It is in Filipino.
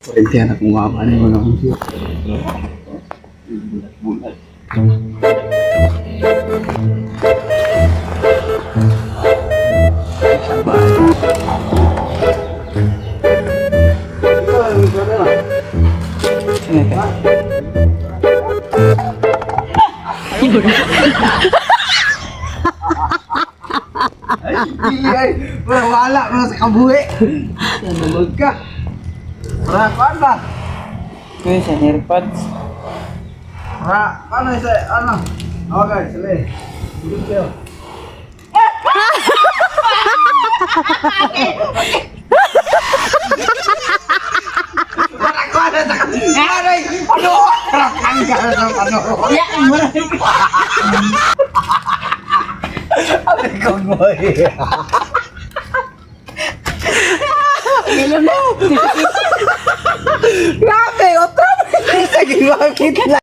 Perhentian aku ngapain nih mana sih? Bulat. Ay, wala mo sa kabuhi. Nalog ka. Kuan ba? Kuya, sa AirPods. Ano isa? Ano? Okay, sige. Duduk kayo. Kuan na sa aray! Ano? Ang gara ng ano? Ya, maray ko. Ay, kongboy. Ilan na? Grabe, otra vez. Sige, bakit lang?